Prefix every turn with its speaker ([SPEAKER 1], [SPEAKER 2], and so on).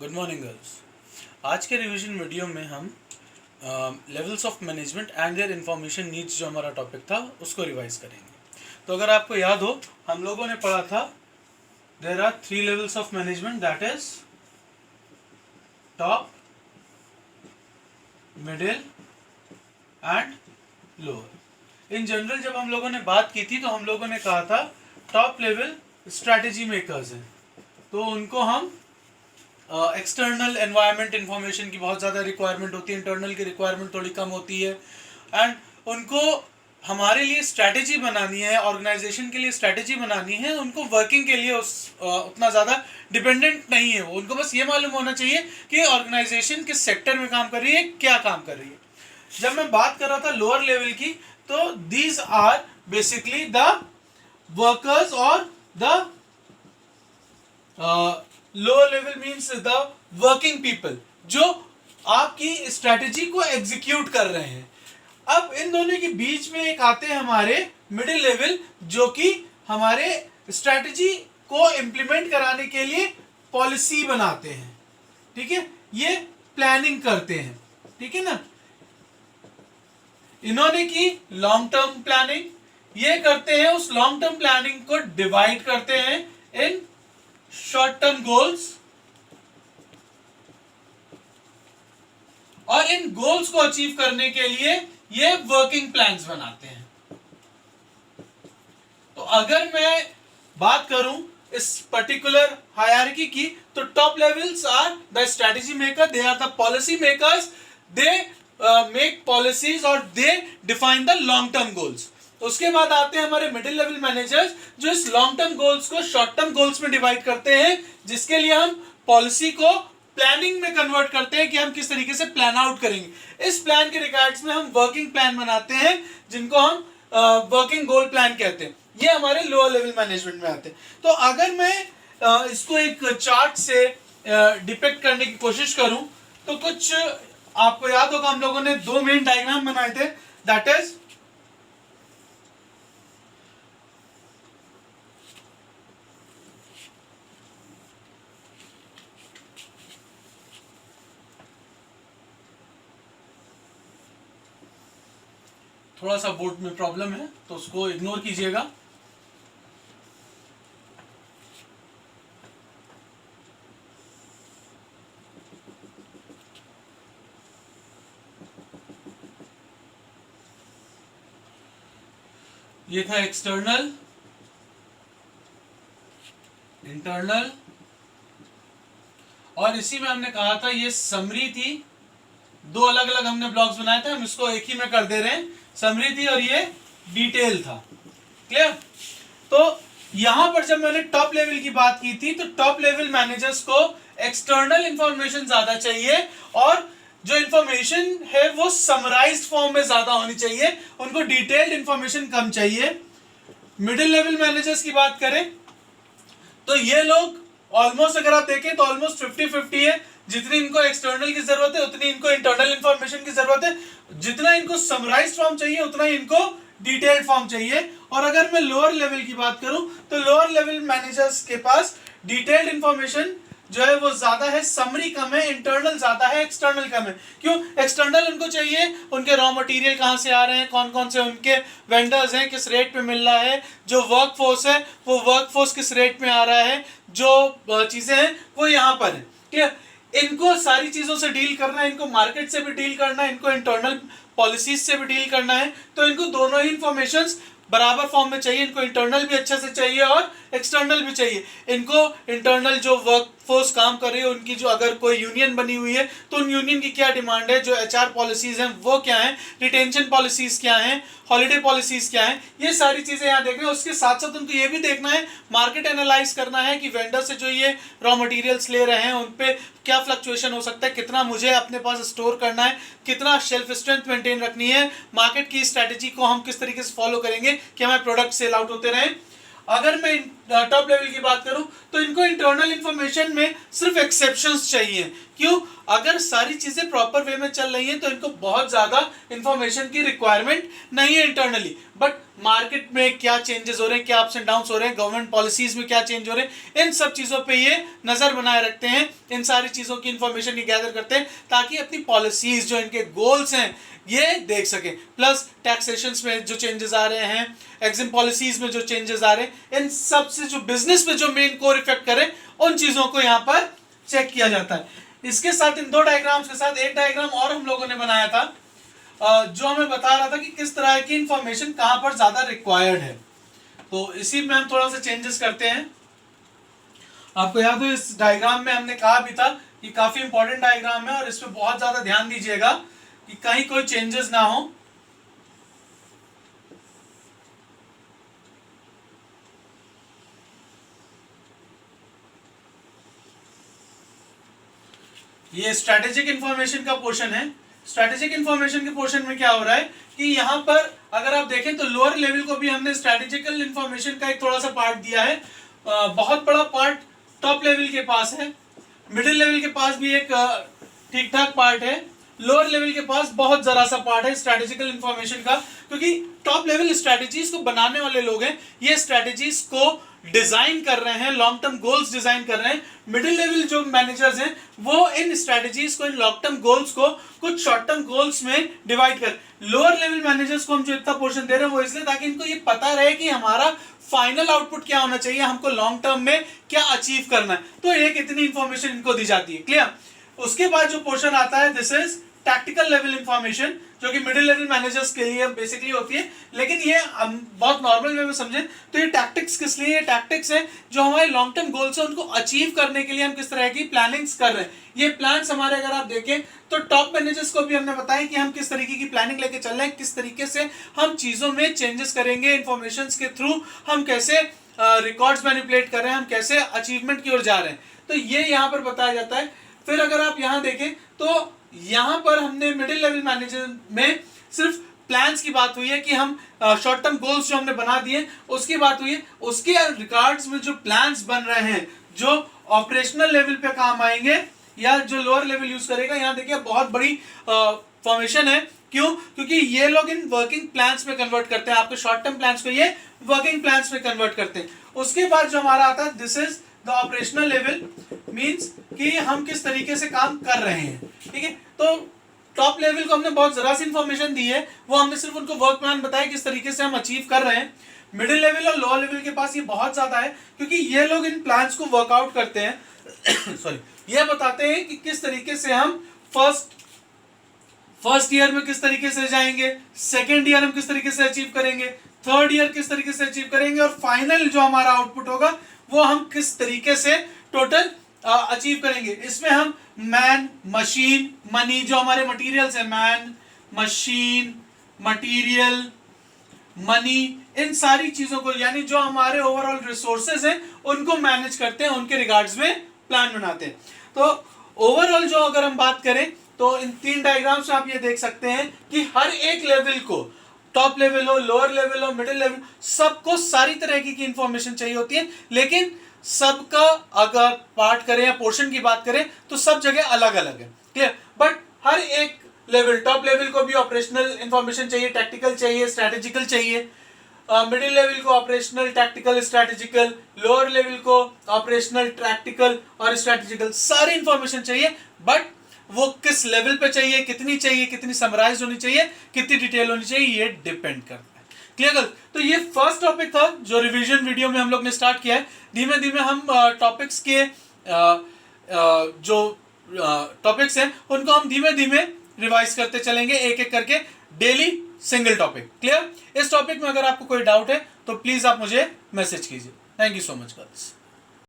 [SPEAKER 1] Good morning girls. आज के revision video में हम levels of management and their information needs जो हमारा टॉपिक था उसको रिवाइज करेंगे। तो अगर आपको याद हो, हम लोगों ने पढ़ा था there are 3 levels of management, that is top, middle and lower. In general जब हम लोगों ने बात की थी तो हम लोगों ने कहा था टॉप लेवल स्ट्रैटेजी मेकर्स हैं, तो उनको हम एक्सटर्नल एनवायरनमेंट इंफॉर्मेशन की बहुत ज़्यादा रिक्वायरमेंट होती है, इंटरनल की रिक्वायरमेंट थोड़ी कम होती है। एंड उनको हमारे लिए स्ट्रैटेजी बनानी है, ऑर्गेनाइजेशन के लिए स्ट्रैटेजी बनानी है, उनको वर्किंग के लिए उतना ज़्यादा डिपेंडेंट नहीं है वो। उनको बस ये मालूम होना चाहिए कि ऑर्गेनाइजेशन किस सेक्टर में काम कर रही है, क्या काम कर रही है। जब मैं बात कर रहा था लोअर लेवल की, तो these are basically the workers और the lower level means the working people जो आपकी स्ट्रैटेजी को एग्जीक्यूट कर रहे हैं। अब इन दोनों के बीच में एक आते हैं हमारे मिडिल लेवल, जो कि हमारे स्ट्रैटेजी को इंप्लीमेंट कराने के लिए पॉलिसी बनाते हैं। ठीक है, ये प्लानिंग करते हैं। ठीक है ना, इन्होंने की लॉन्ग टर्म प्लानिंग, ये करते हैं उस लॉन्ग टर्म प्लानिंग को डिवाइड करते हैं इन शॉर्ट टर्म गोल्स, और इन गोल्स को अचीव करने के लिए ये वर्किंग प्लान्स बनाते हैं। तो अगर मैं बात करूं इस पर्टिकुलर हायरार्की की, तो top levels are the strategy maker, they are the policy makers, they make policies और they define the long term goals. उसके बाद आते हैं हमारे मिडिल लेवल मैनेजर्स, जो इस लॉन्ग टर्म गोल्स को शॉर्ट टर्म गोल्स में डिवाइड करते हैं, जिसके लिए हम पॉलिसी को प्लानिंग में कन्वर्ट करते हैं कि हम किस तरीके से प्लान आउट करेंगे। इस प्लान के रिगार्ड्स में हम वर्किंग प्लान बनाते हैं, जिनको हम वर्किंग गोल प्लान कहते हैं। ये हमारे लोअर लेवल मैनेजमेंट में आते हैं। तो अगर मैं इसको एक चार्ट से डिपिक्ट करने की कोशिश करूं, तो कुछ आपको याद होगा, हम लोगों ने 2 मेन डायग्राम बनाए थे, दैट इज थोड़ा सा बोर्ड में प्रॉब्लम है तो उसको इग्नोर कीजिएगा। ये था एक्सटर्नल, इंटरनल, और इसी में हमने कहा था ये समरी थी। 2 अलग अलग हमने ब्लॉक्स बनाए थे, हम इसको एक ही में कर दे रहे हैं, समरी थी और ये डिटेल था। क्लियर? तो यहां पर जब मैंने टॉप लेवल की बात की थी, तो टॉप लेवल मैनेजर्स को एक्सटर्नल इंफॉर्मेशन ज्यादा चाहिए और जो इंफॉर्मेशन है वो समराइज्ड फॉर्म में ज्यादा होनी चाहिए, उनको डिटेल्ड इंफॉर्मेशन कम चाहिए। मिडिल लेवल मैनेजर्स की बात करें तो ये लोग ऑलमोस्ट, अगर आप देखें तो ऑलमोस्ट 50-50 है। जितनी इनको एक्सटर्नल की जरूरत है उतनी इनको इंटरनल इंफॉर्मेशन की जरूरत है। जितना इनको समराइज्ड फॉर्म चाहिए उतना ही इनको डिटेल्ड फॉर्म चाहिए। और अगर मैं लोअर लेवल की बात करूं तो लोअर लेवल मैनेजर्स के पास डिटेल्ड इंफॉर्मेशन जो है वो ज्यादा है, समरी कम है, इंटरनल ज्यादा है, एक्सटर्नल कम है। क्यों? एक्सटर्नल उनको चाहिए उनके रॉ मटेरियल कहां से आ रहे हैं, कौन कौन से उनके वेंडर्स हैं, किस रेट पे मिल रहा है, जो वर्क फोर्स है वो वर्क फोर्स किस रेट में आ रहा है, जो चीजें हैं वो यहाँ पर है। ठीक है, इनको सारी चीजों से डील करना है, इनको मार्केट से भी डील करना है, इनको इंटरनल पॉलिसीज से भी डील करना है। तो इनको दोनों ही इंफॉर्मेशन बराबर फॉर्म में चाहिए, इनको इंटरनल भी अच्छे से चाहिए और एक्सटर्नल भी चाहिए। इनको इंटरनल जो वर्क फोर्स काम कर रही है उनकी, जो अगर कोई यूनियन बनी हुई है तो उन यूनियन की क्या डिमांड है, जो एचआर पॉलिसीज हैं वो क्या हैं, रिटेंशन पॉलिसीज क्या हैं, हॉलिडे पॉलिसीज क्या हैं, ये सारी चीजें यहाँ देख रहे हैं। उसके साथ साथ उनको ये भी देखना है, मार्केट एनालाइज करना है कि वेंडर से जो ये रॉ मटेरियल्स ले रहे हैं उन पे क्या फ्लक्चुएशन हो सकता है, कितना मुझे अपने पास स्टोर करना है, कितना शेल्फ स्ट्रेंथ मेंटेन रखनी है, मार्केट की स्ट्रैटेजी को हम किस तरीके से फॉलो करेंगे कि हमारे प्रोडक्ट सेल आउट होते रहें। अगर मैं टॉप लेवल की बात करूं तो इनको इंटरनल इंफॉर्मेशन में सिर्फ एक्सेप्शंस चाहिए क्यों? अगर सारी चीजें प्रॉपर वे में चल रही हैं तो इनको बहुत ज्यादा इंफॉर्मेशन की रिक्वायरमेंट नहीं है इंटरनली, बट मार्केट में क्या चेंजेस हो रहे हैं, क्या अप्स एंड डाउन्स हो रहे हैं, गवर्नमेंट पॉलिसीज में क्या चेंज हो रहे हैं, इन सब चीजों पे ये नजर बनाए रखते हैं, इन सारी चीजों की इंफॉर्मेशन ये गैदर करते हैं ताकि अपनी पॉलिसीज जो इनके गोल्स हैं ये देख सके। प्लस टैक्सेशन में जो चेंजेस आ रहे हैं, एग्जिम पॉलिसीज में जो चेंजेस आ रहे हैं, इन सब से जो बिजनेस पे जो मेन कोर इफेक्ट करे उन चीजों को यहाँ पर चेक किया जाता है। इसके साथ इन दो डायग्राम्स के साथ एक डायग्राम और हम लोगों ने बनाया था जो हमें बता रहा था कि किस तरह की इंफॉर्मेशन कहां पर ज्यादा रिक्वायर्ड है। तो इसी में हम थोड़ा सा चेंजेस करते हैं। आपको याद हो इस डायग्राम में हमने कहा भी था कि काफी इंपॉर्टेंट डायग्राम है और इस पर बहुत ज्यादा ध्यान दीजिएगा कि कहीं कोई चेंजेस ना हो। ये स्ट्रैटेजिक इंफॉर्मेशन का पोर्शन है। स्ट्रैटेजिक इंफॉर्मेशन के पोर्शन में क्या हो रहा है कि यहाँ पर अगर आप देखें तो लोअर लेवल को भी हमने स्ट्रैटेजिकल इंफॉर्मेशन का एक थोड़ा सा पार्ट दिया है। बहुत बड़ा पार्ट टॉप लेवल के पास है, मिडिल लेवल के पास भी एक ठीक ठाक पार्ट है, लोअर लेवल के पास बहुत जरा सा पार्ट है स्ट्रैटेजिकल इंफॉर्मेशन का, क्योंकि टॉप लेवल स्ट्रैटेजीज को बनाने वाले लोग हैं, ये स्ट्रैटेजीज को डिजाइन कर रहे हैं, लॉन्ग टर्म गोल्स डिजाइन कर रहे हैं। मिडिल लेवल जो मैनेजर्स हैं वो इन स्ट्रैटेजीज को, इन लॉन्ग टर्म गोल्स को कुछ शॉर्ट टर्म गोल्स में डिवाइड कर। लोअर लेवल मैनेजर्स को हम जो इतना पोर्शन दे रहे हैं वो इसलिए ताकि इनको ये पता रहे कि हमारा फाइनल आउटपुट क्या होना चाहिए, हमको लॉन्ग टर्म में क्या अचीव करना है, तो एक इतनी इंफॉर्मेशन इनको दी जाती है। क्लियर? उसके बाद जो पोर्शन आता है this is tactical level information, जो कि मिडिल लेवल मैनेजर्स के लिए बेसिकली होती है, लेकिन ये हम बहुत नॉर्मल वे में समझें तो ये टैक्टिक्स किस लिए? ये टैक्टिक्स है जो हमारे लॉन्ग टर्म गोल्स है उनको अचीव करने के लिए हम किस तरह की प्लानिंग्स कर रहे हैं। ये प्लान्स हमारे अगर आप देखें तो टॉप मैनेजर्स को भी हमने बताया कि हम किस तरीके की प्लानिंग लेके चल रहे हैं, किस तरीके से हम चीजों में चेंजेस करेंगे, इंफॉर्मेशन के थ्रू हम कैसे रिकॉर्ड्स मैनिपुलेट कर रहे हैं, हम कैसे अचीवमेंट की ओर जा रहे हैं, तो ये यहाँ पर बताया जाता है। फिर अगर आप यहाँ देखें तो यहाँ पर हमने मिडिल लेवल मैनेजर में सिर्फ प्लान्स की बात हुई है कि हम शॉर्ट टर्म गोल्स जो हमने बना दिए उसकी बात हुई है। उसके रिगार्ड्स में जो प्लान्स बन रहे हैं जो ऑपरेशनल लेवल पे काम आएंगे या जो लोअर लेवल यूज करेगा, यहाँ देखिए बहुत बड़ी फॉर्मेशन है। क्यों? क्योंकि ये लोग इन वर्किंग प्लान्स में कन्वर्ट करते हैं, आपके शॉर्ट टर्म प्लान्स को ये वर्किंग प्लान्स में कन्वर्ट करते हैं। उसके बाद जो हमारा आता है this is the operational level, means कि हम किस तरीके से काम कर रहे हैं। ठीक है, तो टॉप लेवल को हमने बहुत जरा सी इंफॉर्मेशन दी है, वो हमने सिर्फ उनको वर्क प्लान बताया किस तरीके से हम अचीव कर रहे हैं। मिडिल लेवल और लोअर लेवल के पास ये बहुत ज्यादा है क्योंकि ये लोग इन प्लान्स को वर्कआउट करते हैं सॉरी, ये बताते हैं कि किस तरीके से हम फर्स्ट ईयर में किस तरीके से जाएंगे, सेकेंड ईयर में किस तरीके से अचीव करेंगे, थर्ड ईयर किस तरीके से अचीव करेंगे, और फाइनल जो हमारा आउटपुट होगा वो हम किस तरीके से टोटल अचीव करेंगे। इसमें हम मैन, मशीन, मनी, जो हमारे मटेरियल्स हैं, मैन, मशीन, मटेरियल, मनी, इन सारी चीजों को, यानी जो हमारे ओवरऑल रिसोर्सेज हैं उनको मैनेज करते हैं, उनके रिगार्ड्स में प्लान बनाते हैं। तो ओवरऑल जो अगर हम बात करें तो इन तीन डायग्राम्स में आप ये देख सकते हैं कि हर एक लेवल को, टॉप लेवल हो, लोअर लेवल हो, मिडिल लेवल, सबको सारी तरह की इंफॉर्मेशन चाहिए होती है, लेकिन सबका अगर पार्ट करें या पोर्शन की बात करें तो सब जगह अलग अलग है। क्लियर? बट हर एक लेवल, टॉप लेवल को भी ऑपरेशनल इंफॉर्मेशन चाहिए, टैक्टिकल चाहिए, स्ट्रैटेजिकल चाहिए, मिडिल लेवल को operational, tactical, strategical, lower level को ऑपरेशनल, टैक्टिकल और स्ट्रैटेजिकल, सारी इंफॉर्मेशन चाहिए, बट वो किस लेवल पे चाहिए, कितनी समराइज होनी चाहिए, कितनी डिटेल होनी चाहिए, ये डिपेंड करता है। क्लियर? तो ये फर्स्ट टॉपिक था जो रिवीजन वीडियो में हम लोग ने स्टार्ट किया है। धीमे धीमे हम टॉपिक्स के जो टॉपिक्स हैं उनको हम धीमे धीमे रिवाइज करते चलेंगे, एक एक करके, डेली सिंगल टॉपिक। क्लियर? इस टॉपिक में अगर आपको कोई डाउट है तो प्लीज आप मुझे मैसेज कीजिए। Thank you so much guys.